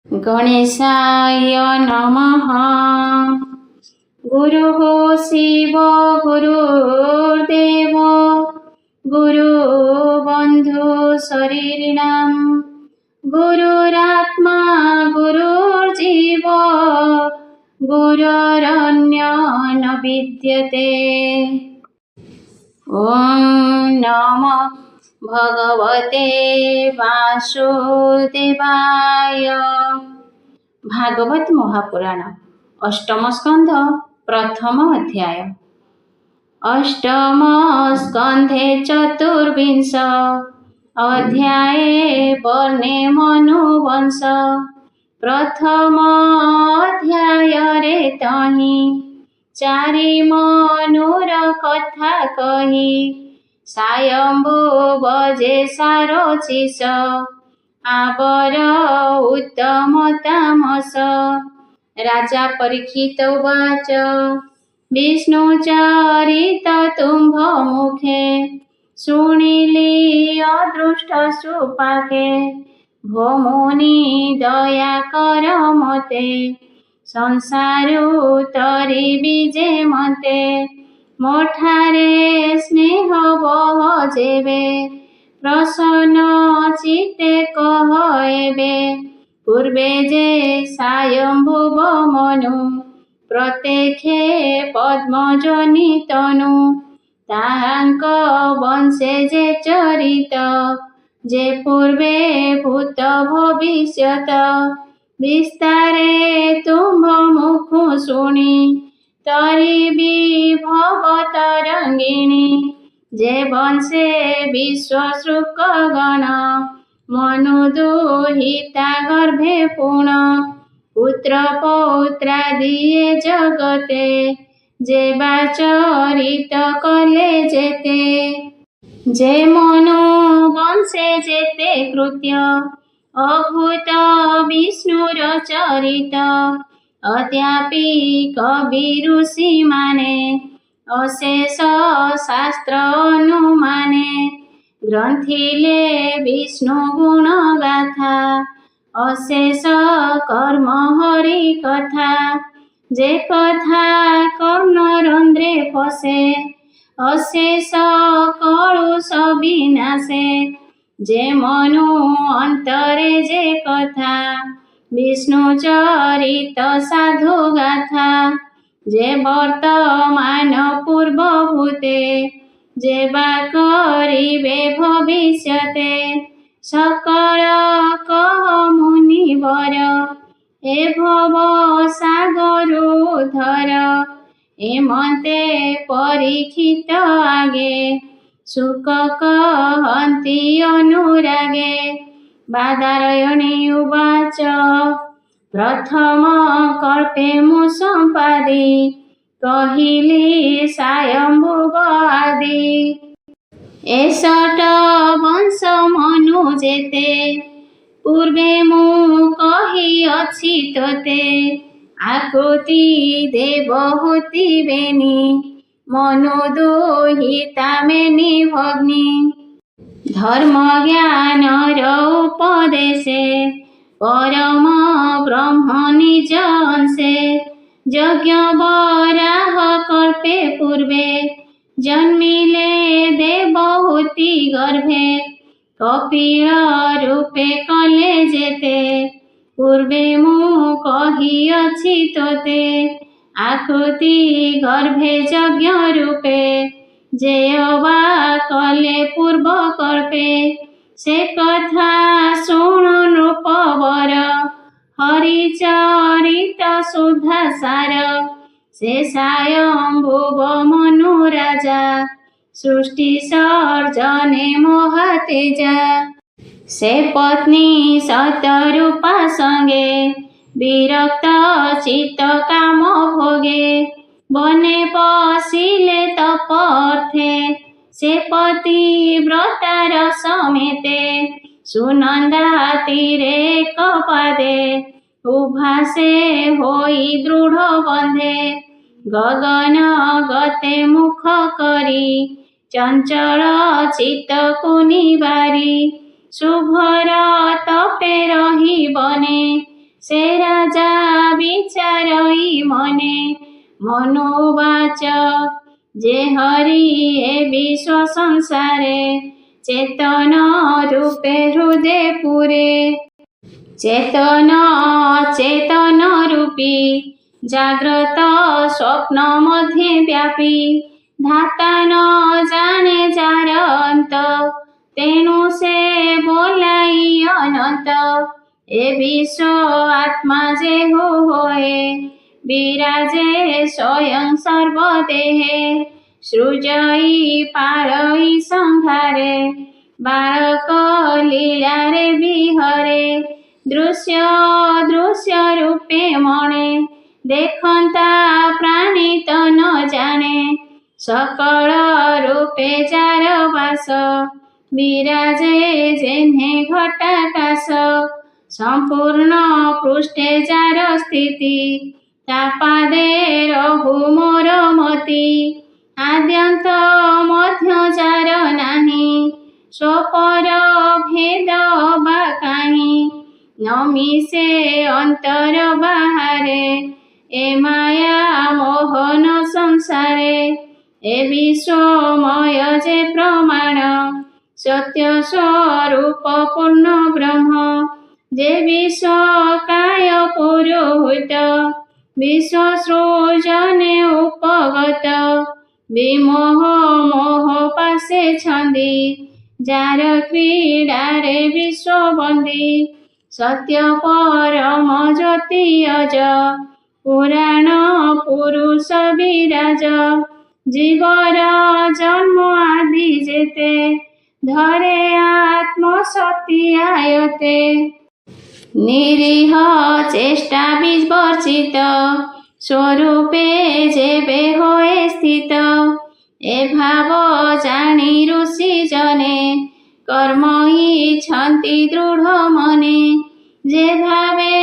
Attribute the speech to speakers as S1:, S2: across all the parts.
S1: गणेशाय नमः। गुरुः शिव गुरुर्देव गुरुबन्धु शरीरिणां गुरुरात्मा गुरुर्जीव गुरुरन्यो न विद्यते। ॐ नमो भगवते वासुदेवाय। भागवत महापुराण अष्टम स्कंध प्रथम अध्याय। अष्टम स्कंधे चतुर्विंश अध्याये वर्णे मनुवंश। प्रथम अध्याय रे तहि चारि मनुर कथा कही। सायम्भु बजे सारोचिष आवर उत्तम तामस। राजा परीक्षित उवाच विष्णु चरित तुम्भ मुखे शुणिली अदृष्ट सुपाके। भो मुनि दया कर मते संसारु तरिबि जे मते। मोठारे स्नेह बह जेबे प्रसन्न चित्ते कह एबे। पूर्वे जे सायम्भुव मनु प्रत्यक्षे पद्मजनि तनु। ताहांक वंशे जे चरित जे पूर्वे भूत भविष्यत। विस्तारे तुम्भ मुखु शुणी तरिबि भवतरंगिणी। जे वंशे विश्वशृक गण मनु दुहिता गर्भे पुण। पुत्र पौत्रादिये जगते जे चरित कले जेते। जे मनु वंशे जेते कृत्य अभूत विष्णुर चरित। अद्यापि कवि ऋषि माने अशेष शास्त्र अनुमाने। ग्रंथिले विष्णु गुण गाथा अशेष कर्म हरि कथा। जे कथा कर्ण रंध्रे पशे अशेष कलुष विनाशे। जे मनु अंतरे जे कथा विष्णु चरित साधु गाथा। जे वर्तमान पूर्वभूते जे बा करिबे भविष्यते। सकल कह मुनिवर ए भव सागरोधर। एमते परीक्षित आगे सुख कहन्ति अनुरागे। बादारयणी उवाच प्रथम कल्पे मु संपादि कहिली सायम्भुव आदि। एषट वंश मनु जेते पूर्वे मु कहिअछि तोते। आकृति देवहूति बेनी मनु दुहिता मेनि भग्नि। धर्म ज्ञान उपदेशे परम ब्रह्म निज अंशे। यज्ञ वराह कल्पे पूर्वे जन्मिले देवहूति गर्भे। कपिल रूपे कले जेते पूर्वे मु कहिअछि तोते। आकृति गर्भे यज्ञ रूपे जे अवा कले पूर्व कल्पे। से कथा शुणु नृपवर हरिचरित सुधा सार। से सायम्भुव मनु राजा सृष्टि सर्जने महातेजा। से पत्नी सतरूपा संगे विरक्त चित्त काम भोगे। बने पशिले तप अर्थे से पति व्रतार समेते। सुनंदा तीरे कपादे उभासे होई दृढ़ बंधे। गगन गते मुख करी चंचल चित्त को निवारी। शुभर तपे रही बने ସେ ରାଜା ବିଚାରଇ ମନେ ମନୋବାଚ ଯେ ହରି ଏ ବିଶ୍ୱ ସଂସାରେ ଚେତନ ରୂପେ ହୃଦେ ପୁରେ চেতন অচেতন রূপী জাগ্রত স্বপ্ন মধ্যে ব্যাপী ধাতা ন জানে যার অন্ত তেণু সে বলাই অনন্ত এ বিশ্ব আত্মা যে হয়ে বিরাজে স্বয়ং সর্বদেহে সৃজই পালই সংহারে বালক লীলারে বিহরে দৃশ্য দৃশ্য রূপে মনে দেখন্তা প্রাণী তো ন জানে সকল রূপে যার বাস বিরাজে যেনে ঘটাকাশ সম্পূর্ণ পৃষ্ঠে যার স্থিতি তা পাদে রহু মোর মতি আদ্যন্ত মধ্য যার নাহি স্বপর ভেদ বা কাহি নমিশে অন্তর বাহারে এ মায়া মোহন সংসারে এ বিশ্বময় যে প্রমাণ সত্য স্বরূপ পূর্ণ ব্রহ্ম যে বিশ্ব কায় পুরোহিত বিশ্ব সৃজনে উপগত বিমোহ মোহ পাশে ছন্দি যার ক্রীড়ারে বিশ্ববন্দী সত্য পরম জ্যোতি অজ পুরাণ পুরুষ বিরাজ জীবর জন্ম আদি যেতে ধরে আত্মশক্তি আয়তে নিরীহ চেষ্টা বিবর্জিত স্বরূপে যেবে হয়ে স্থিত এ ভাব জানি ঋষি জনে কর্মই ছন্তি দৃঢ় মনে যে ভাবে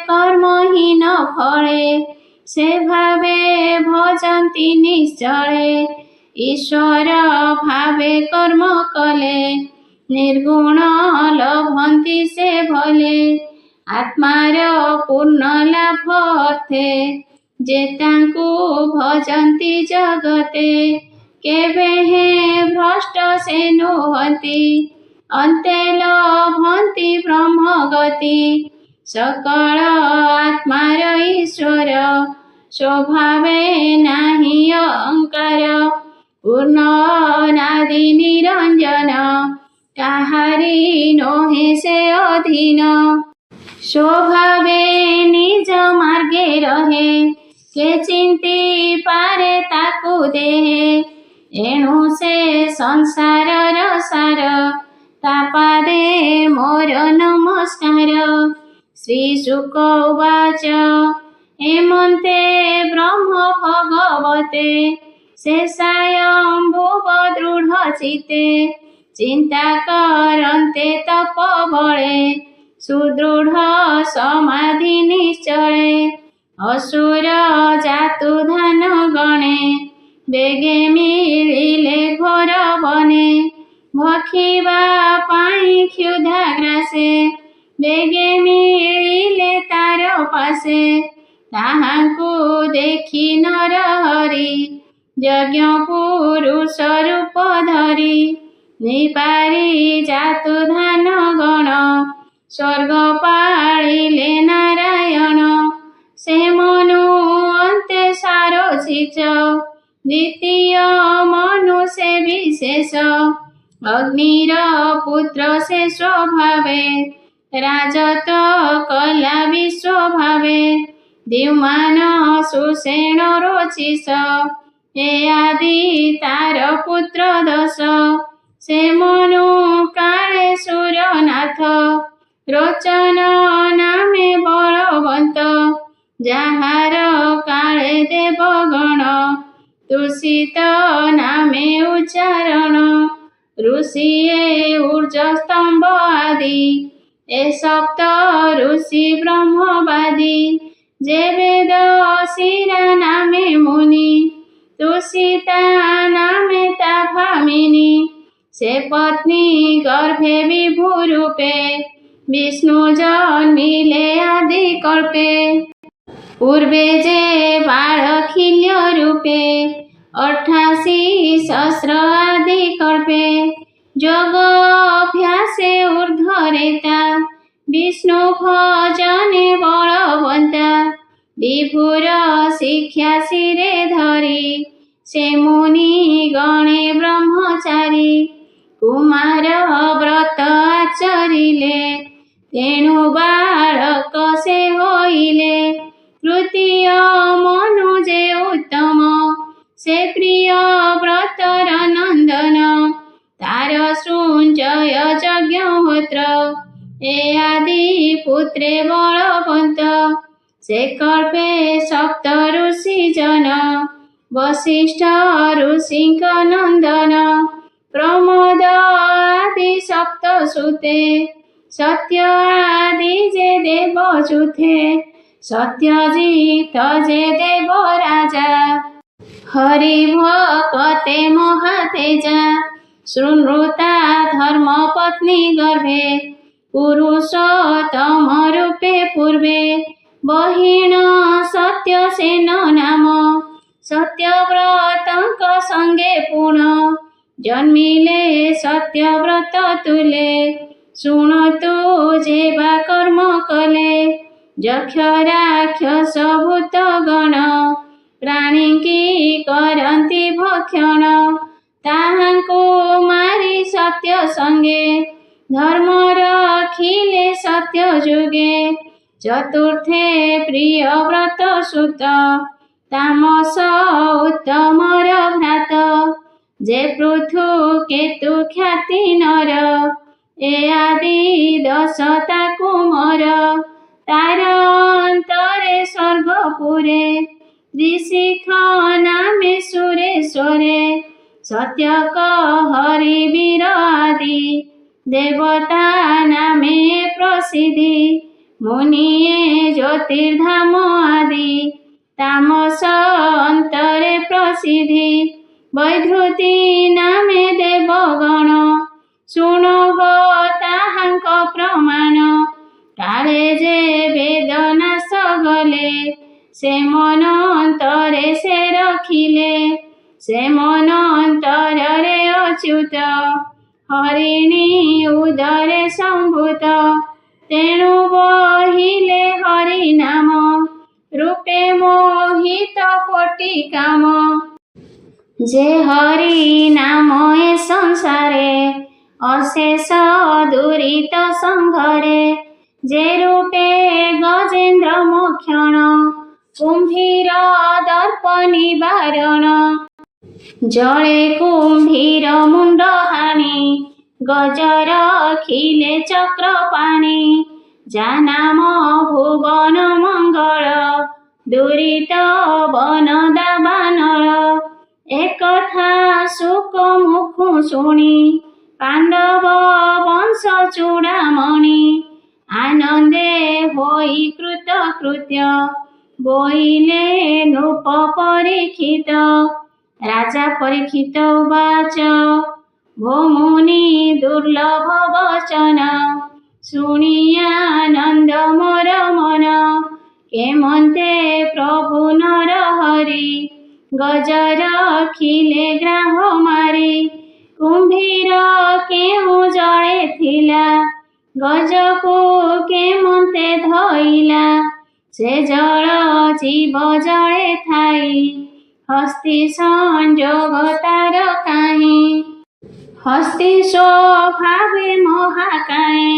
S1: কর্মহীন ফলে সে ভাবে ভজন্তি নিশ্চলে ঈশ্বর ভাবে কর্ম কলে ନିର୍ଗୁଣ ଲଭନ୍ତି ସେ ଭଲେ ଆତ୍ମାର ପୂର୍ଣ୍ଣ ଲାଭ ଅର୍ଥେ ଯେ ତାଙ୍କୁ ଭଜନ୍ତି ଜଗତେ କେବେ ହେ ଭ୍ରଷ୍ଟ ସେ ନୁହନ୍ତି ଅନ୍ତେ ଲଭନ୍ତି ବ୍ରହ୍ମଗତି ସକଳ ଆତ୍ମାର ଈଶ୍ୱର ସ୍ୱଭାବେ ନାହିଁ ଅହଙ୍କାର ପୂର୍ଣ୍ଣ ଅନାଦି ନିରଞ୍ଜନ କାହାରି ନୋহে ସେ ଅଧୀନ ସ୍ୱଭାବେ ନିଜ ମାର୍ଗେ ରହେ କେ ଚିନ୍ତି ପାରେ ତାକୁ ଦେହେ ଏଣୁ ସେ ସଂସାରର ସାର ତା ପାଦେ ମୋର ନମସ୍କାର ଶ୍ରୀ ଶୁକ ଉବାଚ ହେମନ୍ତେ ବ୍ରହ୍ମ ଭଗବତେ ଶେଷାୟମ୍ଭୁବ ଦୃଢ଼ ଚିତେ ଚିନ୍ତା କରନ୍ତେ ତପ ବଳେ ସୁଦୃଢ଼ ସମାଧି ନିଶ୍ଚଳେ ଅସୁର ଜାତୁ ଧାନ ଗଣେ ବେଗେ ମିଳିଲେ ଘୋର ବନେ ଭଖିବା ପାଇଁ କ୍ଷୁଧା ଗ୍ରାସେ ବେଗେ ମିଳିଲେ ତାର ପାଶେ ତାହାଙ୍କୁ ଦେଖି ନର ହରି ଯଜ୍ଞ ପୁରୁଷ ରୂପ ଧରି ନିପାରି ଜାତୁ ଧାନ ଗଣ ସ୍ୱର୍ଗ ପାଳିଲେ ନାରାୟଣ ସେ ମନୁ ଅନ୍ତେ ସାରଥିଚ ଦ୍ୱିତୀୟ ମନୁ ସେ ବିଶେଷ ଅଗ୍ନିର ପୁତ୍ର ସେ ସ୍ୱଭାବେ ରାଜତ କଲା ବିଶ୍ୱଭାବେ ଦ୍ୟୁମାନ ସୁଷେଣ ରୋଚିଷ ଏ ଆଦି ତାର ପୁତ୍ର ଦଶ ସେ ମନୁ କାଳେ ସୁରନାଥ ରୋଚନ ନାମେ ବଳବନ୍ତ ଯାହାର କାଳେ ଦେବଗଣ ତୁଷିତ ନାମେ ଉଚ୍ଚାରଣ ଋଷି ଏ ଊର୍ଜସ୍ତମ୍ଭ ଆଦି ଏ ସପ୍ତ ଋଷି ବ୍ରହ୍ମବାଦୀ ଯେ ବେଦ ଶିରା ନାମେ ମୁନି ତୁଷିତା ନାମେ ତା ଭାମିନୀ ସେ ପତ୍ନୀ ଗର୍ଭେ ବିଭୁ ରୂପେ विष्णु जन्मिले आदि कल्पे पूर्वे जे बालखिल्य रूपे 88 सहस्र आदि कल्पे जोग अभ्यासे ऊर्ध्वरेता विष्णु भजने बलवन्ता विभुर शिक्षा शिरे धरी से मुनि गणे ब्रह्मचारी कुमार व्रत आचरिले तेणु बालक से होइले तृतीय मनु जे उत्तम से प्रिय व्रतर नंदन तार सृंजय यज्ञहोत्र ए आदि पुत्रे बलवंत से कल्पे सप्त ऋषि जन वशिष्ठ ऋषिक नंदन प्रमोद आदि सप्त सुते सत्य आदि जे देव चुथे सत्यजित जे देव राजा हरि भक्ते महातेजा शृणुता धर्म पत्नी गर्भे पुरुषोत्तम रूपे पूर्वे बहिण सत्यसेन नाम सत्यव्रतंक संगे पूर्ण जन्मिले सत्यव्रत तुले शुणतु जेवा कर्म कले यक्ष राक्षस भूत गण प्राणी की करंती भक्षण ताहांको मारी सत्य संगे धर्म रखिले सत्य जुगे चतुर्थे प्रिय व्रत सुत तामस उत्तमर भ्रात जे पृथु केतु ख्याति नर ए आदि दशता कुमर तार अंतरे स्वर्गपुरे ऋषिख नामे सुरेश्वरे सत्य हरि वीर आदि देवता नामे प्रसिद्धि मुनिये ज्योतिर्धाम आदि तामस अंतरे प्रसिद्धि वैधृति नामे देवगण शुण ताहांक प्रमाण काले जे वेदनाश गले से मन अंतरे से रखिले से मन अंतरे अच्युत हरिणी उदरे संभूत तेणु बहिले हरि नाम रूपे मोहित कोटि काम जे हरि नाम ए संसारे अशेष दुरित संघरे जे रूपे गजेन्द्र मोक्षण कुंभीर दर्प निवारण जले कुंभीर मुंड हानि गजर खिले चक्र पाणी जा नाम भुवन मंगल दुरित बन दाबानल एकथा सुख मुखु शुणी पांडव वंश चूड़ामणि आनंदे होई कृत कृत्य बोइले नृप परीक्षित राजा परीक्षित उवाच भो मुनि दुर्लभ वचन शुणियानंद मोर मन केमंते प्रभु नर हरि गजर खिले ग्राह मारी कुंभीर केउ जड़े थिला गजको केमंते धइला से जल जीव जड़े थाई हस्ती संजोग तार काहे हस्ती स्वभावे महाकाए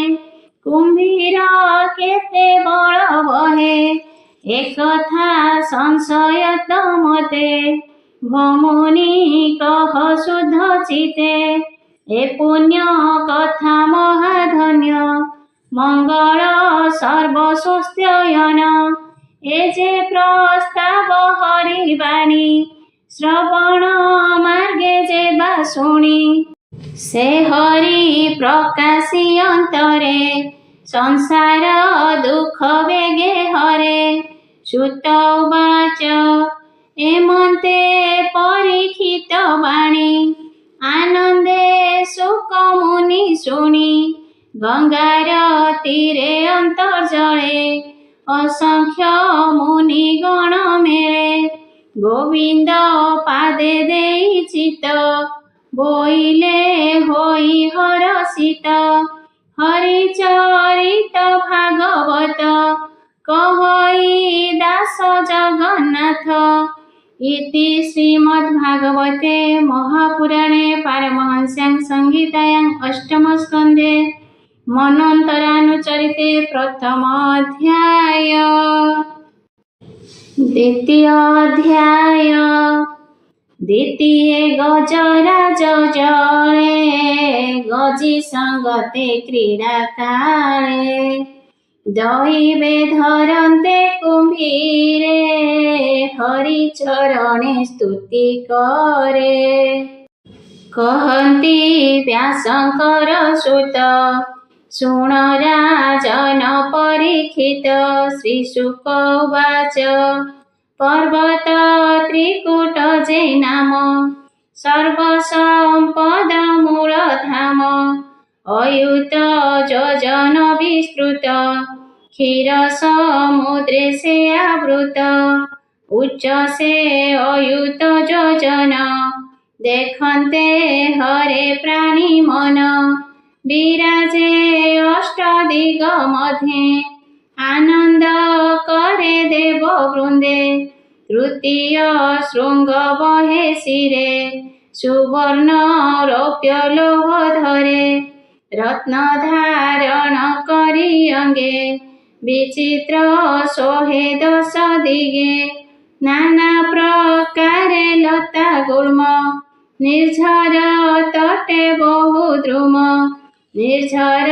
S1: कुंभीर केते बल बहे एकथा संशय मते भमुनि कह शुद्ध चिते ए पुण्य कथा महाधन्य मंगल सर्वस्वस्त्ययन ए जे प्रस्ताव हरिवाणी श्रवण मार्गे जे बा शुणी से हरि प्रकाशी अंतरे संसार दुख वेगे हरे श्रुत उवाच एमंते परीक्षित वाणी आनंदे सुख मुनि शुणी गंगार तीरे अंतर्जले असंख्य मुनिगण मेले गोविंद पादे देई चित बोइले होई हरषित हरिचरित भागवत कहई दास जगन्नाथ इति श्रीमद्भागवते महापुराणे पारमहंस्यां संहितायां अष्टमस्कन्धे मन्वन्तरानुचरिते प्रथमाध्याय। द्वितीयाध्याय। द्वितीये गजराज जले गजी संगते क्रीडा काले दैवे धरन्ते कुम्भीरे हरिचरणे स्तुति करे कहन्ति व्यासंकर सुत शुण राजन परीक्षित श्रीशुक उवाच पर्वत त्रिकूट जे नाम सर्वसम्पद मूलधाम अयुत योजन विस्तृत क्षीर समुद्रे से आवृत उच्च से अयुत योजन देखन्ते हरे प्राणी मन विराजे अष्टदिग मध्ये आनंद करे देव वृंदे तृतीय शृंग बहे शिरे सुवर्ण रौप्य लोह धरे रत्न धारण करी अंगे विचित्र सोहे दश दिगे नाना प्रकारे लता गुल्म निर्झर तटे बहु द्रुम निर्झर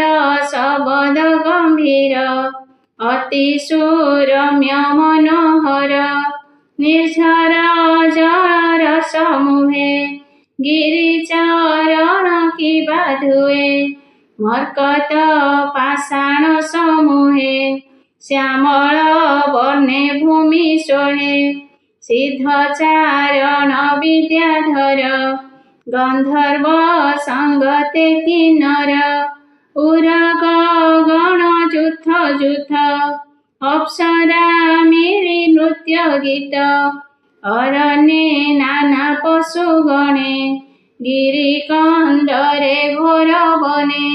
S1: शब्द गंभीर अति सुरम्य मनोहर निर्झर जल रस मुहे गिरिचरण की बाधुए मर्कत पाषाण समूहे श्यामल वर्णे भूमि सोहे सिद्धचारण विद्याधर गंधर्व संगते किन्नर उरग गण जुथ जुथ अप्सरा मिली नृत्य गीत अरण्ये नाना पशुगणे गिरिकन्दरे घोर बने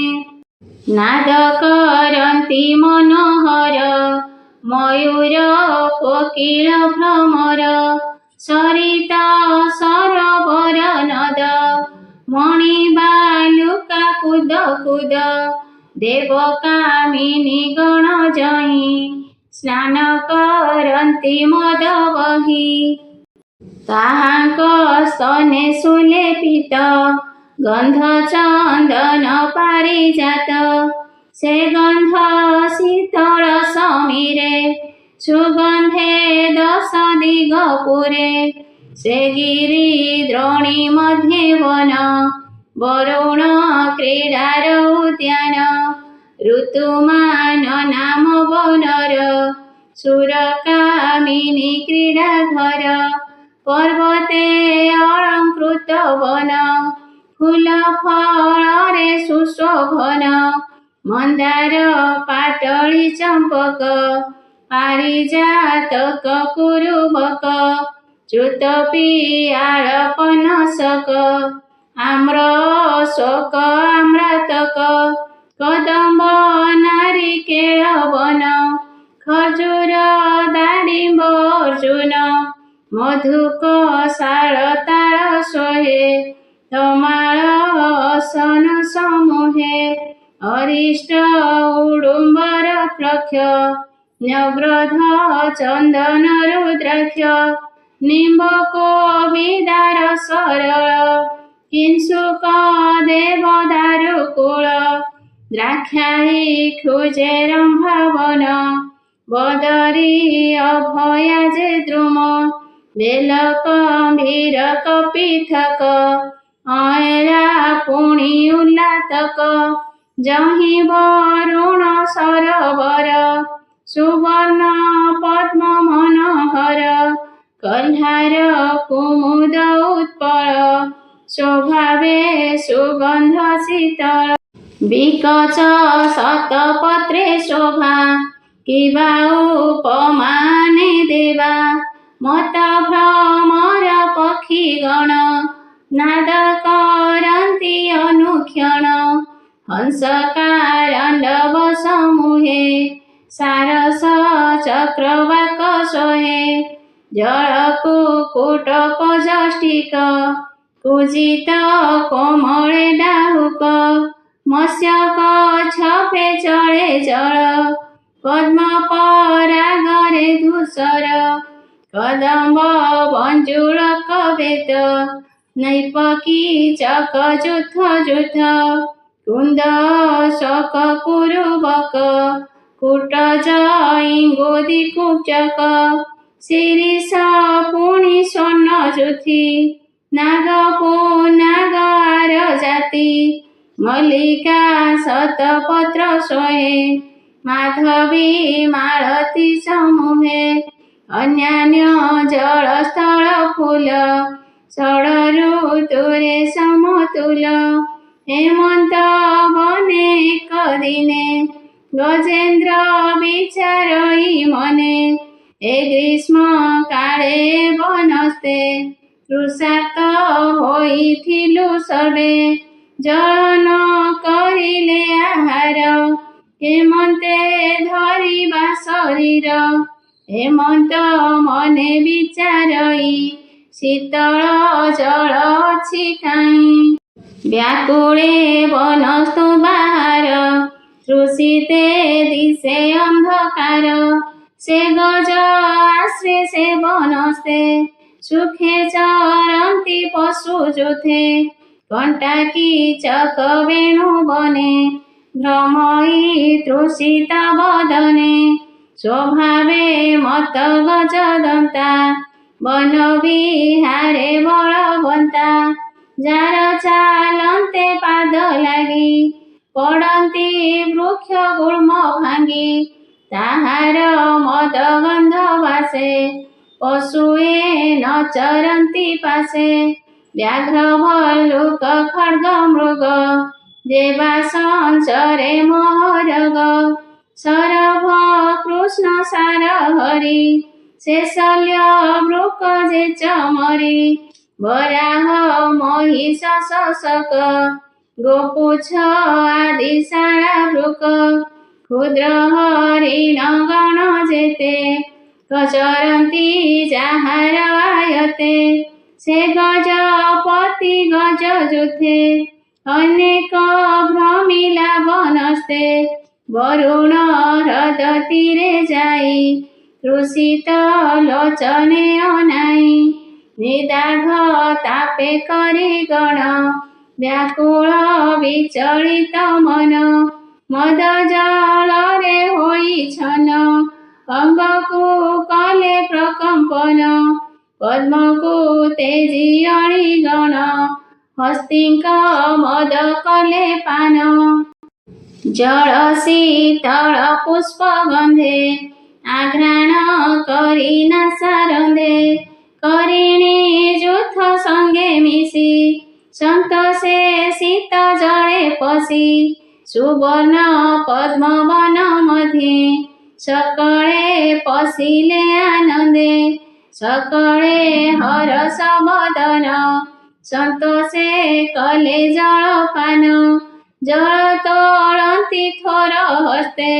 S1: नाद करन्ति मनोहर मयूर कोकिल भ्रमर सरिता सरोवर नद मणि बालुका कूद कूद देव कामिनी गण जही स्नान करन्ति मद बही ताहांक स्तने सुलेपित गंध चंदन पारिजात से गंध शीतल समीरे सुगंधे दश दिग पुरे से गिरी द्रोणी मध्ये वन वरुण क्रीडार उद्यान ऋतुमान नाम वनर सुरकामिनी क्रीडा घर पर्वते अलंकृत वन फूल फଳରେ सुशोभन मंदार पाटली चंपक पारिजातक कुरुबक च्युतपियाळ पनसक आम्र अशोक आम्रातक कदंब नारिकेळ वन खजूर दाडिंब अर्जुन मधुक शाळ ताळ सोहे तमाळ असन समूहे अरिष्ट उडुंबर प्रख्य नवग्रध चंदन रुद्राक्ष निंबको विदार सरळ किंसुक देवदारुकुळ द्राक्षाळी क्षुजेरंभावन बदरी अभया जे द्रुम बेलक भीरक पीठक अयला पुणी उल्लातक जही वरुण सरोवर सुवर्ण पद्म मनोहर कल्हार कुमुद उत्पल शोभावे सुगंध शीतल ବିକଚ ଶତପତ୍ରେ ଶୋଭା କିବା ଉପମାନେ ଦେବା ମତ ଭ୍ରମର ପକ୍ଷୀଗଣ ନାଦ କରନ୍ତି ଅନୁକ୍ଷଣ ହଂସକାରଣ୍ଡବ ସମୂହେ ସାରସ ଚକ୍ରବାକ ଶୋହେ ଜଳକୁ କୁଟକ ଯଷ୍ଟିକ କୁଜିତ କୋମଳେ ଡାହୁକ ମତ୍ସ୍ୟକ ଛପେ ଚଳେ ଜଳ ପଦ୍ମ ପରାଗରେ ଧୂସର କଦମ୍ବ ବଞ୍ଜୁଳ କବେତ ନୈପକି ଚକ ଯୁଥ ଯୁଥ କୁନ୍ଦ ଶୋକ କୁରୁବକ କୁଟଜ ଇଙ୍ଗୋଦି କୁଚକ ଶିରିଷ ପୁଣି ସ୍ୱର୍ଣ୍ଣ ଯୁଥି ନାଗ ନାଗ ଆର ଜାତି ମଲ୍ଲିକା ଶତପତ୍ର ଶୋହେ ମାଧବୀ ମାଳତୀ ସମୂହେ ଅନ୍ୟାନ୍ୟ ଜଳସ୍ଥଳ ଫୁଲ ଷଡ଼ ଋତୁରେ ସମତୁଲ ହେମନ୍ତ ବନେ ଏକ ଦିନେ ଗଜେନ୍ଦ୍ର ବିଚାରଇ ମନେ ଏ ଗ୍ରୀଷ୍ମ କାଳେ ବନସ୍ତେ ତୃଷାର୍ତ୍ତ ହୋଇଥିଲୁ ସବେ ଜଳ ନ କରିଲେ ଆହାର ହେମନ୍ତେ ଧରିବା ଶରୀର ହେମନ୍ତ ମନେ ବିଚାରଇ ଶୀତଳ ଜଳ ଅଛି କାହିଁ ବ୍ୟାକୁଳେ ବନସ୍ତୁ ବାହାର ତୃଷିତେ ଦିଶେ ଅନ୍ଧକାର ସେ ଗଜ ଆଶ୍ରେ ସେ ବନସ୍ତେ ସୁଖେ ଚରନ୍ତି ପଶୁ ଯୁଥେ କଣ୍ଟାକି ଚକ ବେଣୁ ବନେ ଭ୍ରମଇ ତୃଷିତ ବଦନେ ସ୍ୱଭାବେ ମତ ଗଜ ଦନ୍ତା ବନ ବିହାରେ ବଳବନ୍ତା ଯାର ଚାଲନ୍ତେ ପାଦ ଲାଗି ପଡ଼ନ୍ତି ବୃକ୍ଷ ଗୁଳ୍ମ ଭାଙ୍ଗି ତାହାର ମଦ ଗନ୍ଧ ବାସେ ପଶୁଏ ନ ଚରନ୍ତି ପାଶେ ବ୍ୟାଘ୍ର ଭଲ୍ଲୁକ ଖଡ୍ଗ ମୃଗ ଦେବା ସଂସରେ ମହରଗ ସରଭ କୃଷ୍ଣ ସାର ହରି ସେ ଶଲ୍ୟ ବୃକ ଯେ ଚମରି ବରାହ ମହିଷ ଶଶକ ଗୋପୁଛ ଆଦି ଶାଳା ବୃକ ক্ষুদ্র হরিণ গণ যেতে গজরন্তি যাহার আয়তে সে গজপতি গজ যুথে অনেক ভ্রমিলা বনস্তে বরুণ হ্রদ তীরে যাই তৃষিত লোচনে অনাই নিদাঘ তাপে করি গণ ব্যাকুଳ বিচলিত মন মদ জଳରେ ହୋଇଛନ ଅଙ୍ଗକୁ କଲେ ପ୍ରକମ୍ପନ ପଦ୍ମକୁ ତେଜି ଅଳିଗଣ ହସ୍ତିଙ୍କ ମଦ କଲେ ପାନ ଜଳ ଶୀତଳ ପୁଷ୍ପ ଗନ୍ଧେ ଆଘ୍ରାଣ କରି ନାସାରନ୍ଧେ କରିଣୀ ଯୂଥ ସଙ୍ଗେ ମିଶି ସନ୍ତୋଷେ ଶୀତ ଜଳେ ପଶି ସୁବର୍ଣ୍ଣ ପଦ୍ମବନ ମଧ୍ୟେ ସକଳେ ପଶିଲେ ଆନନ୍ଦେ ସକଳେ ହରସ ବଦନ ସନ୍ତୋଷେ କଲେ ଜଳପାନ ଜଳ ତୋଳନ୍ତି ଥୋର ହସ୍ତେ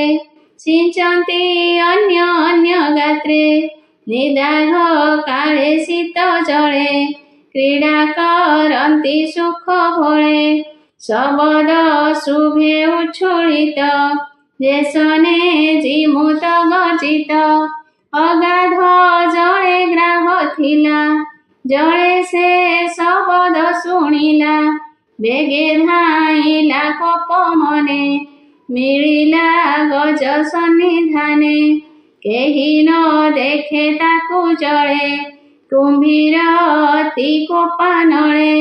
S1: ସିଞ୍ଚନ୍ତି ଅନ୍ୟ ଅନ୍ୟ ଗାତ୍ରେ ନିଦାଘ କାଳେ ଶୀତ ଜଳେ କ୍ରୀଡ଼ା କରନ୍ତି ସୁଖ ଭଳେ ଶବଦ ଶୁଭେ ଉଚ୍ଛୁଳିତ ଦେଶନେ ଜିମୁତ ଗର୍ଜିତ ଅଗାଧ ଜଳେ ଗ୍ରାହ ଥିଲା ଜଳେ ସେ ଶବଦ ଶୁଣିଲା ବେଗେ ଧାଇଁଲା କୋପ ମନେ ମିଳିଲା ଗଜ ସନ୍ନିଧାନେ କେହି ନ ଦେଖେ ତାକୁ ଜଳେ କୁମ୍ଭୀର ଅତି କୋପାନଳେ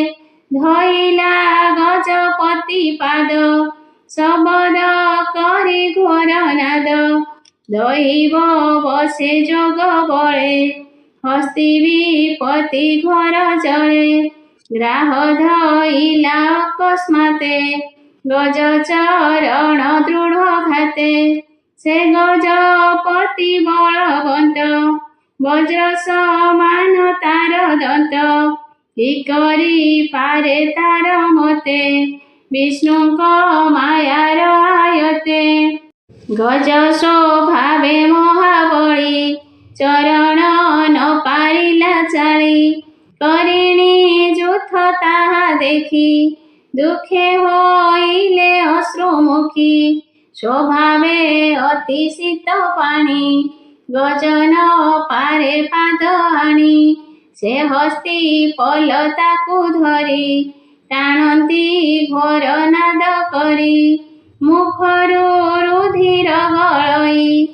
S1: ଧଇଲା ଗଜପତି ପାଦ ଶବଦ କରି ଘୋର ନାଦ ଦୈବ ବସେ ଯୋଗ ବଳେ ହସ୍ତି ବିପତି ଘୋର ଜଳେ ଗ୍ରାହ ଧଇଲା ଅକସ୍ମାତେ गज चरण दृढ़ घाते से गजपति बलवंत वज्र समान तार दंत कि करी पारे तार मते विष्णु मायार आयते गज स्वभावे महाबली चरण न पारिला चाली करिणी जुथ ताहा देखी दुखे होइले अश्रुमुखी स्वभावे अति शीत पाणी गजन पारे पाद आणी से हस्ती पलताकू धरी टाणती घोर नाद करी मुखरू रुधिर गलई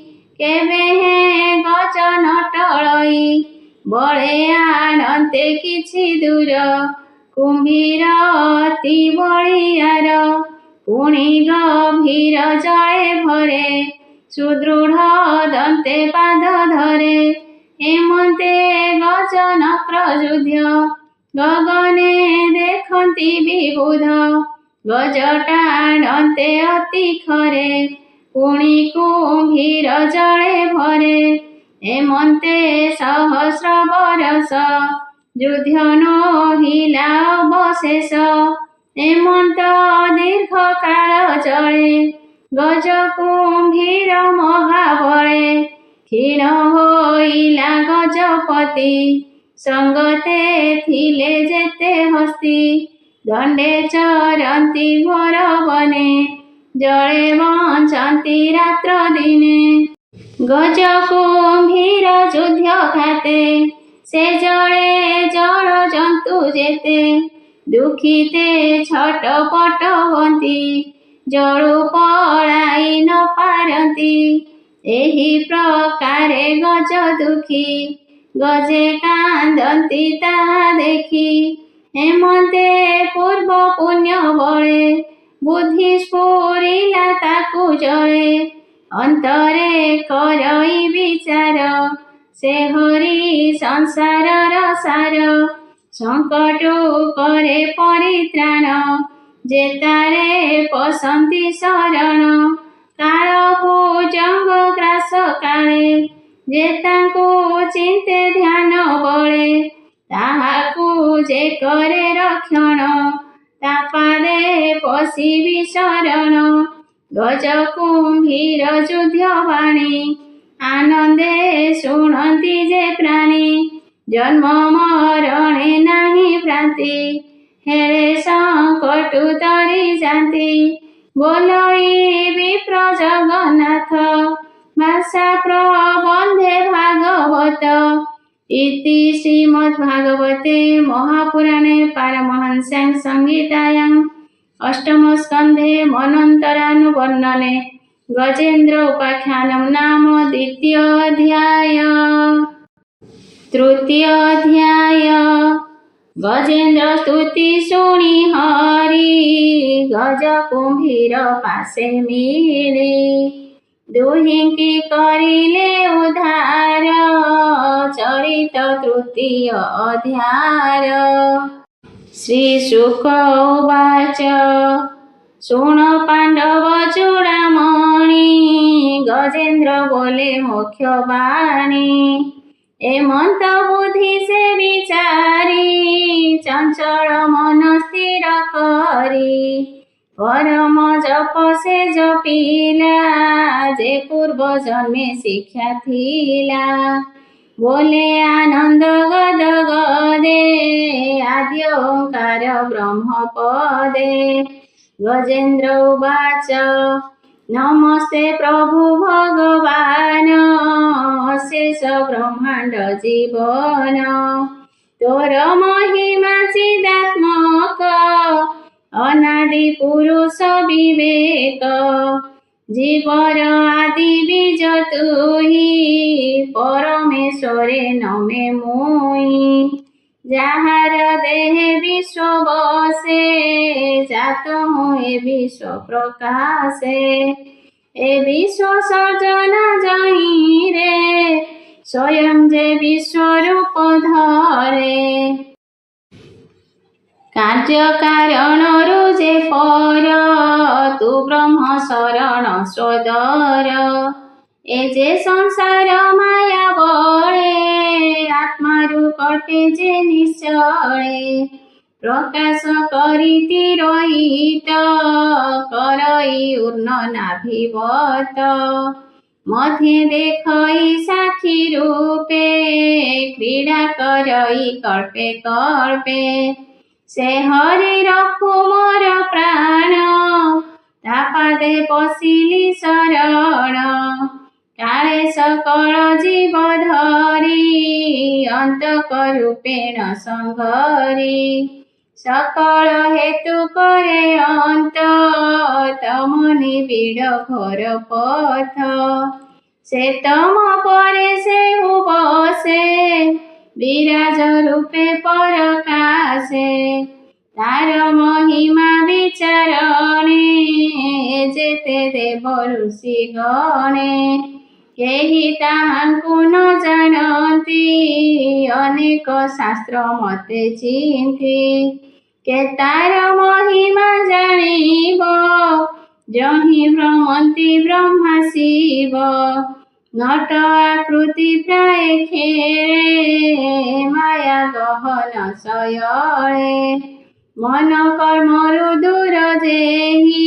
S1: केबे हे गज नटलई बळे आणते किछि दूर कुम्भीर अति बलियार पुणी गभीर जळे भरे सुदृढ़ दंते पाद धरे हेमंते गज नक्रजुध्य गगने देखती विबुध गज टाणते अति खरे पुणी कुम्भीर जळे भरे हेमंते सहस्र बरस युद्ध नहिला अवशेष हेमंत दीर्घ काल चले गज कुम्भीर महाबळे क्षीण होइला गजपति संगते थिले जेते हस्ती दंडे चरंती घोर बने जळे बंचंती रात्र दिने गज कुम्भीर युद्ध घाते से जळे जड़ जंतु जेते दुखीते छटपट होती जड़ु पलाई न पारती एही प्रकारे गज दुखी गजे कांदती ताहा देखी हेमंते पूर्व पुण्य बळे बुद्धि स्फुरिला ताकू जळे अंतरे करई विचार से हरि संसारर सार संकटु करे परित्राण जेतारे पसंती शरण काल भुजंग ग्रास काले जेतांकु चिंते ध्यान बळे ताहाकु जे करे रक्षण तापादे पशिबि शरण गज कुम्भीर युद्ध वाणी आनंदे शुणती जे प्राणी जन्म मरणे नाही भ्रांति हेरे संकटु तरी जाती बोलई विप्र जगन्नाथ भाषा प्रबंधे भागवत इति श्रीमद्भागवते महापुराणे पारमहंस्यां संहितायां अष्टम स्कंधे मनोन्तरानुवर्णने गजेन्द्र उपाख्यानं नाम द्वितीय अध्याय। तृतीय अध्याय गजेन्द्र स्तुति शुणी हरि गज कुम्भीर पासे मिली दुहिंकी करिले उद्धार चरित तृतीय अध्याय। श्रीशुक उवाच शुण पांडव चूड़ामणि गजेन्द्र बोले मुख्य वाणी हेमंत बुद्धि से विचारी चंचल मन स्थिर करी परम जप से जपिला जे पूर्व जन्मे शिक्षा थिला बोले आनंद गद गदे आद्य ओंकार ब्रह्म पदे। गजेन्द्र उवाच नमस्ते प्रभु भगवान अशेष ब्रह्मांड जीवन तोर महिमा चिदात्मक अनादि पुरुष विवेक जीवर आदि बीज तुही परमेश्वरे नमे मुई जाहार देहे विश्व बसे जात हुए विश्व प्रकाशे ए विश्व सर्जना जही रे स्वयं जे विश्व रूप धरे କାର୍ଯ୍ୟ କାରଣରୁ ଯେ ପର ତୁ ବ୍ରହ୍ମ ଶରଣ ସୋଦର ଏ ଯେ ସଂସାର ମାୟା ବଳେ ଆତ୍ମାରୁ କଟେ ଯେ ନିଶ୍ଚଳେ ପ୍ରକାଶ କରିତି ରହିତ କରଇ ଉର୍ଣ୍ଣ ନାଭିବତ ମଧ୍ୟେ ଦେଖଇ ସାକ୍ଷୀ ରୂପେ କ୍ରୀଡ଼ା କରଇ କଳ୍ପେ କଳ୍ପେ ସେ ହରି ରଖୁ ମୋର ପ୍ରାଣ ତା ପାଦେ ପଶିଲି ଶରଣ କାଳେ ସକଳ ଜୀବ ଧରି ଅନ୍ତକ ରୂପେଣ ସଂଘରି ସକଳ ହେତୁ करे ଅନ୍ତ ତମ ନିବିଡ଼ ଘୋର ପଥ ସେ ତମ ପରେ ସେ ବସେ ବିରାଜ ରୂପେ ପରକାଶେ ତାର ମହିମା ବିଚାରଣେ ଯେତେ ଦେବ ଋଷି ଗଣେ କେହି ତାହାଙ୍କୁ ନ ଜାଣନ୍ତି ଅନେକ ଶାସ୍ତ୍ର ମତେ ଚିନ୍ତି କେ ତାର ମହିମା ଜାଣିବ ଯହିଁ ଭ୍ରମନ୍ତି ବ୍ରହ୍ମା ଶିବ ନଟ ଆକୃତି ପ୍ରାୟ ଖେଳେ ମାୟା ଗହନ ଶୟଳେ ମନ କର୍ମରୁ ଦୂର ଯେହି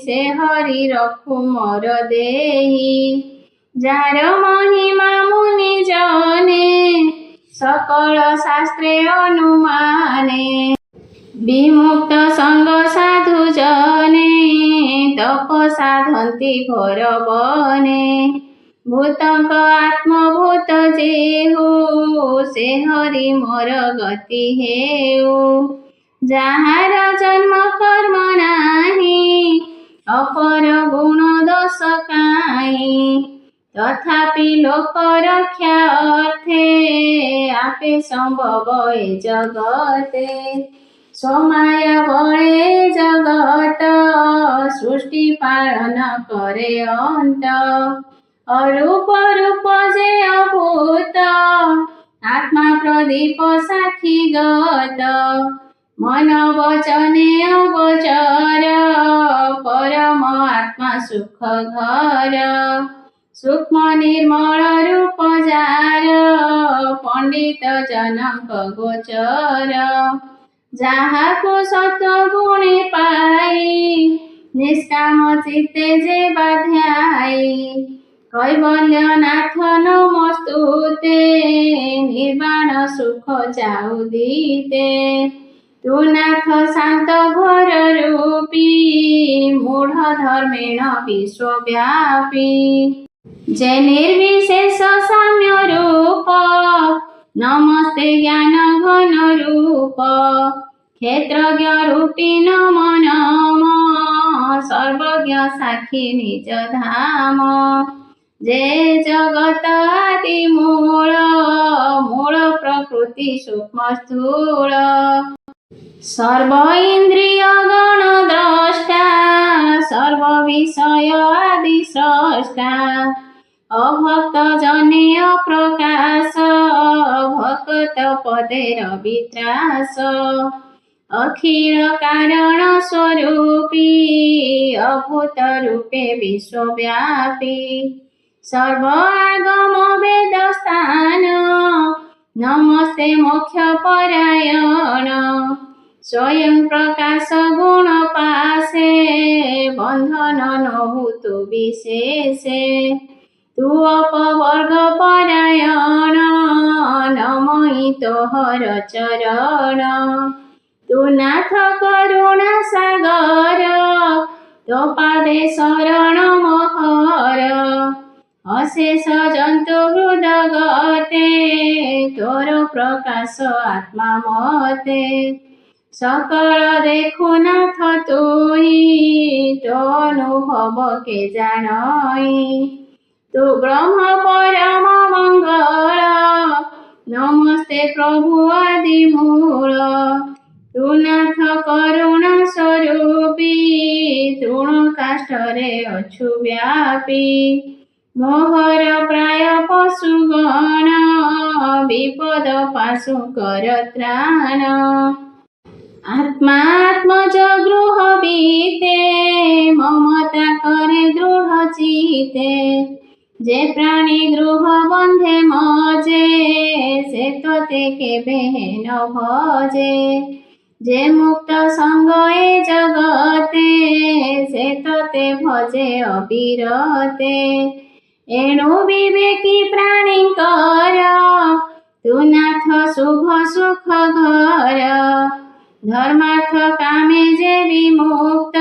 S1: ସେ ହରି ରଖୁ ମୋର ଦେହି ଯାର ମହିମା ମୁନି ଜନେ ସକଳ ଶାସ୍ତ୍ରେ ଅନୁମାନେ ବିମୁକ୍ତ ସଙ୍ଗ ସାଧୁ ଜନେ ତପ ସାଧନ୍ତି ଘୋର ବନେ ଭୂତଙ୍କ ଆତ୍ମଭୂତ ଯେହୁ ସେ ହରି ମୋର ଗତି ହେଉ ଯାହାର ଜନ୍ମ କର୍ମ ନାହିଁ ଅପର ଗୁଣ ଦୋଷ କାହିଁ ତଥାପି ଲୋକ ରକ୍ଷା ଅର୍ଥେ ଆପେ ସମ୍ଭବ ଏ ଜଗତେ ସୋମାୟା ବଳେ ଜଗତ ସୃଷ୍ଟି ପାଳନ करे ଅନ୍ତ ଅରୂପ ରୂପ ଯେ ଅଭୂତ ଆତ୍ମା ପ୍ରଦୀପ ସାକ୍ଷୀଗତ ମନ ବଚନେ ଅଗୋଚର ପରମ ଆତ୍ମା ସୁଖ ଘର ସୂକ୍ଷ୍ମ ନିର୍ମଳ ରୂପ ଯାର ପଣ୍ଡିତ ଜନଙ୍କ ଗୋଚର ଯାହାକୁ ସତ ଗୁଣେ ପାଇ ନିଷ୍କାମ ଚିତ୍ତେ ଯେ ବାଧ୍ୟାଇ କୈବଲ୍ୟନାଥ ନମସ୍ତୁତେ ନିର୍ବାଣ ସୁଖ ଯାଉ ଦିତେ ତୁ ନାଥ ଶାନ୍ତ ଘୋର ରୂପୀ ମୂଢ଼ ଧର୍ମେଣ ବିଶ୍ୱବ୍ୟାପୀ ଯେ ନିର୍ବିଶେଷ ସାମ୍ୟ ରୂପ ନମସ୍ତେ ଜ୍ଞାନ ଘନ ରୂପ କ୍ଷେତ୍ରଜ୍ଞ ରୂପୀ ନମ ନମ ସର୍ବଜ୍ଞ ସାକ୍ଷୀ ନିଜ ଧାମ ଯେ ଜଗତ ଆଦି ମୂଳ ମୂଳ ପ୍ରକୃତି ସୂକ୍ଷ୍ମ ସ୍ଥୂଳ ସର୍ବ ଇନ୍ଦ୍ରିୟ ଗଣ ଦ୍ରଷ୍ଟା ସର୍ବ ବିଷୟ ଆଦି ସ୍ରଷ୍ଟା ଅଭକ୍ତ ଜନେ ଅପ୍ରକାଶ ଭକତ ପଦେ ରବିତ୍ରାସ ଅଖିଳ କାରଣ ସ୍ୱରୂପୀ ଅଭୂତ ରୂପେ ବିଶ୍ୱବ୍ୟାପୀ ସର୍ବ ଆଗମ ବେଦ ସ୍ଥାନ ନମସ୍ତେ ମୋକ୍ଷ ପରାୟଣ ସ୍ୱୟଂ ପ୍ରକାଶ ଗୁଣ ପାଶେ ବନ୍ଧନ ନହୁ ତୁ ବିଶେଷେ ତୁ ଅପବର୍ଗ ପରାୟଣ ନମଇ ତୋହର ଚରଣ ତୁ ନାଥ କରୁଣା ସାଗର ତୋ ପାଦେ ଶରଣ ମୋହର ଅଶେଷ ଜନ୍ତୁ ହୃଦ ଗତେ ତୋର ପ୍ରକାଶ ଆତ୍ମା ମତେ ସକଳ ଦେଖୁ ନାଥ ତୁହି ତୋ ଅନୁଭବ କେ ଜାଣଇ ତୁ ବ୍ରହ୍ମ ପରମ ମଙ୍ଗଳ ନମସ୍ତେ ପ୍ରଭୁ ଆଦି ମୂଳ ତୁ ନାଥ କରୁଣା ସ୍ୱରୂପୀ ତୃଣ କାଷ୍ଠରେ ଅଛୁ ବ୍ୟାପୀ ମୋହର ପ୍ରାୟ ପଶୁଗଣ ବିପଦ ପାଶୁଙ୍କର ତ୍ରାଣ आत्मात्मज गृह बीते ममता करे दृढ़ चिते जे प्राणी गृह बंधे मजे से तोते केबे न भजे जे मुक्त संग ए जगते से तोते भजे अविरते एणु विवेकी प्राणींकर तू नाथ शुभ सुख घर धर्मार्थ कामे जे विमुक्त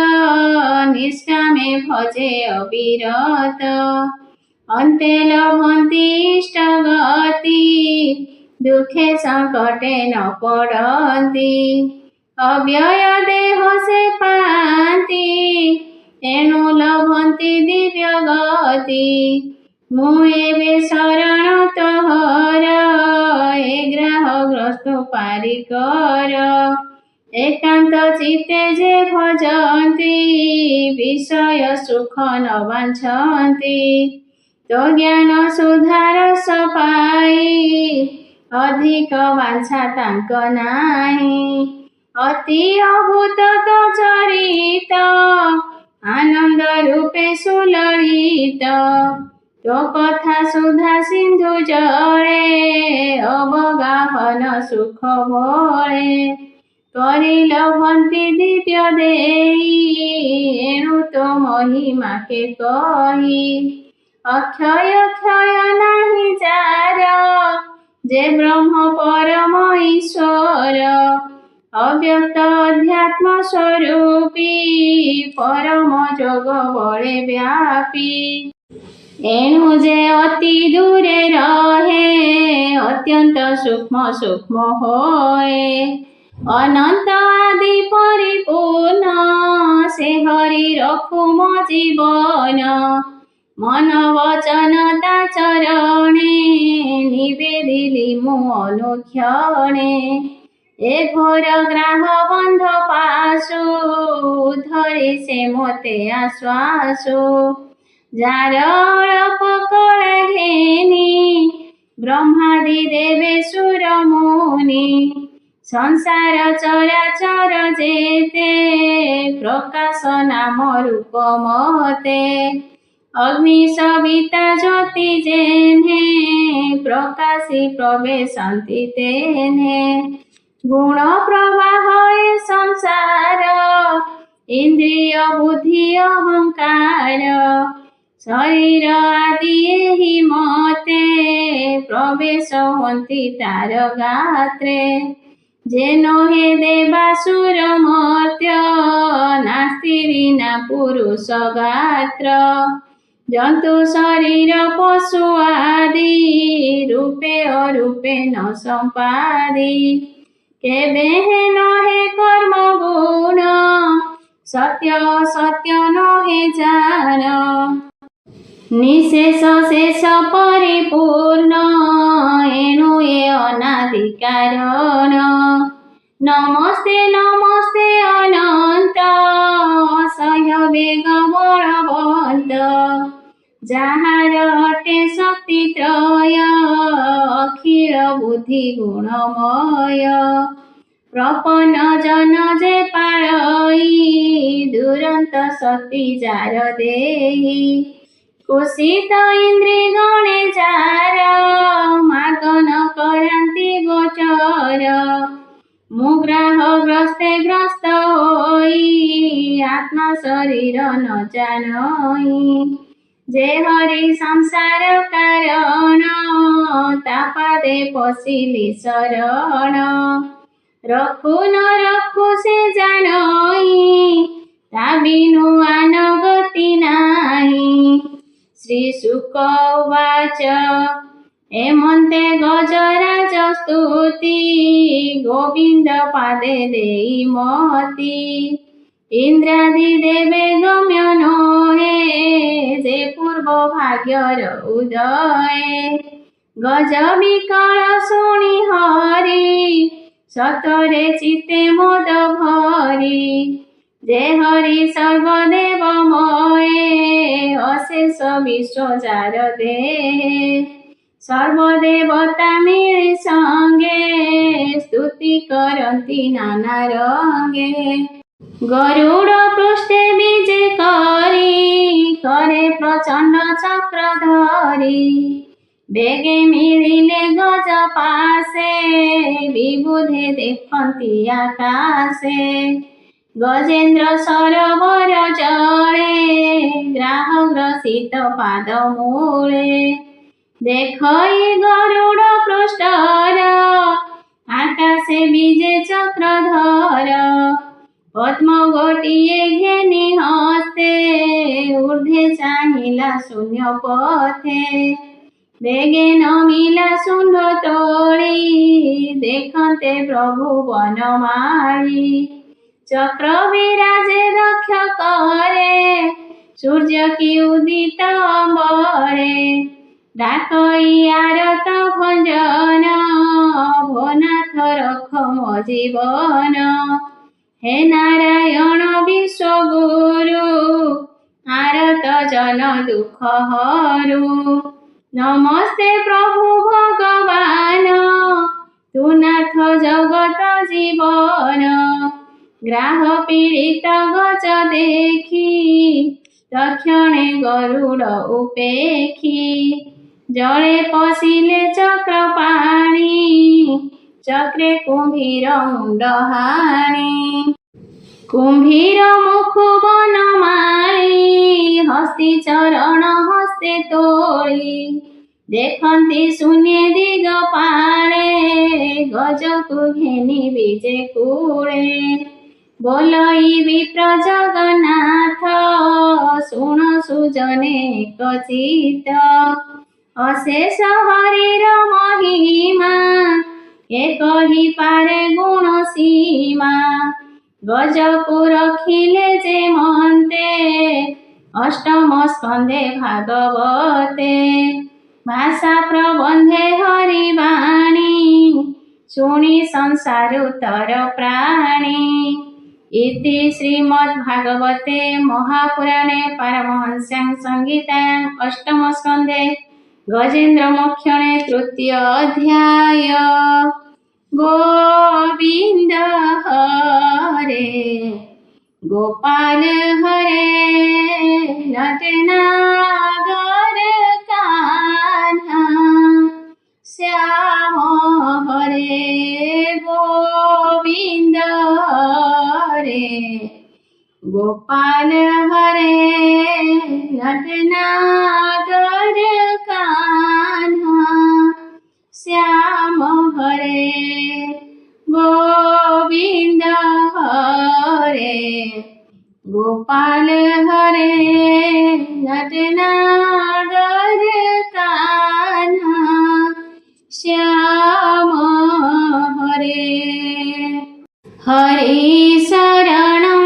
S1: निष्कामे भजे अविरत अन्ते लभन्ति इष्ट गति दुखे संकटे न पड़न्ति अव्यय देह से पान्ति एणु लभन्ति दिव्य गति मु एबे शरण तोहर ए ग्रहग्रस्त पारिकर एकांत चित्ते जे भजन्ति विषय सुख न वाञ्छन्ति तो ज्ञान सुधारस पाई अधिक वाञ्छा तांक नाही अति अभूत तो चरित आनंद रूपे सुललित तो कथा सुधा सिंधु जले अवगाहन सुख भळे करि लभन्ति दिव्य देई एणु तो महिमा के कही अक्षय क्षय नाही जार जे ब्रह्म परम ईश्वर अव्यक्त अध्यात्म स्वरूपी परम जोग बळे व्यापी एणु जे अति दूरे रहे अत्यंत सूक्ष्म सूक्ष्म होए अनंत आदि परिपूर्ण से हरि रखु मो जीवन मन वचन ता चरणे निवेदिली मु अनुक्षणे ए घोर ग्राह बंध पाशु धरि से मोते आश्वासु जार अल्प कला घेनी ब्रह्मादि देवे सुर मुनि संसार चराचर जेते प्रकाश नाम रूप मते अग्नि सविता ज्योति जेने प्रकाशी प्रवेशन्ति तेने गुण प्रवाह ए संसार इंद्रिय बुद्धि अहंकार शरीर आदि एहि मते प्रवेश हन्ति तार गात्रे जेनो हे देवासुर मर्त्य नास्ति विना पुरुष गात्र जंतु शरीर पशु आदि रूपे अरूपे न संपादि केबे न हे कर्म गुण सत्य सत्य न हे जान निशेष शेष परिपूर्ण एणु ए अनादि कारण नमस्ते नमस्ते अनंत असह्य वेग बलवंत जाहार अटे शक्ति त्रय अखिल बुद्धि गुणमय प्रपन्न जन जे पाळई दुरंत शक्ति जार देई कुशित इंद्रिय गणे जार मागन करांति गोचर मुग्राह ग्रस्ते ग्रस्त होई आत्मा शरीर न जानई जे हरि संसार कारण तापादे पशिली शरण रखु न रखु से जानई ता बिनु आन गति नाही श्री शुक उवाच एमन्ते गजराज स्तुति गोविंद पादे देई महति इंद्रादि देवे गम्य नोहे जे पूर्व भाग्यर उदय गज विकल शुणी हरि सतरे चित्ते मोद भरी जे हरि सर्वदेवमये अशेष विश्व जार दे सर्वदेवता मिळी संगे स्तुति करन्ति नाना रंगे गरुड पृष्ठे विजे करी करे प्रचंड चक्रधरी बेगे मिलिले गज पासे विबुधे देखन्ति आकाशे गजेन्द्र सरोवर जले ग्राह ग्रसित पाद मूले देखई गरुड पृष्ठर आकाशे विजे चक्रधर पद्म गोटिए घेनी हस्ते ऊर्ध्वे चाहिला शून्य पथे बेगे नमिला सुंड तोड़ी देखते प्रभु वनमाली चक्र विराजे दक्ष करे सूर्य की उदित अम्बरे डाकई आरत भंजन भोनाथ रख मो जीवन हे नारायण विश्वगुरु आरत जन दुख हरू नमस्ते प्रभु भगवान तु नाथ जगत जीवन ग्राह पीड़ित गज देखी तक्षणे गरुड़ उपेखी जले पशिले चक्र पाणी चक्रे कुंभीर मुंड हाणी कुंभीर मुख बनमाली हस्ती चरण हस्ते तोड़ी देखन्ति शून्य दिग पाले गजकु घेनी विजे कूले बोलई विप्र जगन्नाथ शुण सुजने कचित अशेष हरिर महिमा के कही पारे गुण सीमा गजकु रखिले जे मन्ते अष्टम स्कंदे भागवते भाषा प्रबंधे हरिवाणी शुणी संसार उतर प्राणी इति श्रीमद्भागवते महापुराणे पारमहंस्यां संहितायां अष्टम स्कंदे गजेन्द्र मोक्षणे तृतीय अध्याय गोविंद हरे गोपाल हरे नटनागर कान्हा श्याम हरे गोविंद हरे गोपाल हरे नटनागर कान्हा श्याम हरे गोविंद हरे गोपाल हरे नटनागर कान्हा श्याम हरे हरि शरणं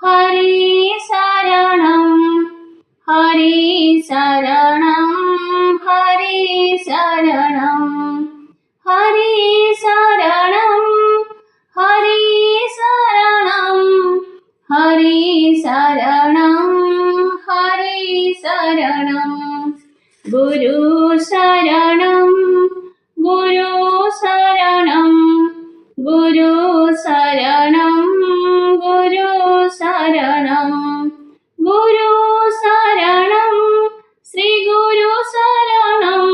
S1: हरि शरणं हरि शरणं हरि शरणं हरि शरणं हरि शरणं हरि शरणं हरि शरणं गुरु शरणं गुरु शरणं गुरु शरणं गुरु शरणं गुरु शरणं श्री गुरु शरणं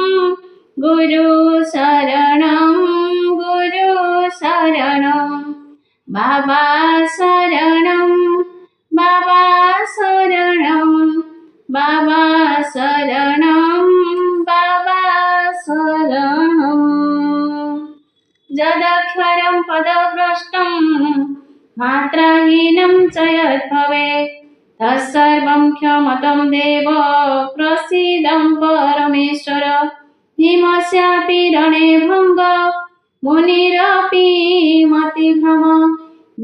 S1: गुरु शरणं गुरु शरणं बाबा शरणं बाबा शरणं बाबा शरणं बाबा शरणं यदक्षरं पदभ्रष्टं मात्राहीनं च यद्भवेत् तत्सर्वं क्षमतं देव प्रसीदं परमेश्वर हिमस्यापि रणे भङ्ग मुनिरपि मतिभ्रम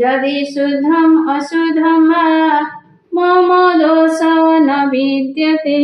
S1: यदि शुद्धम् अशुद्धं वा मम दोष न विद्यते।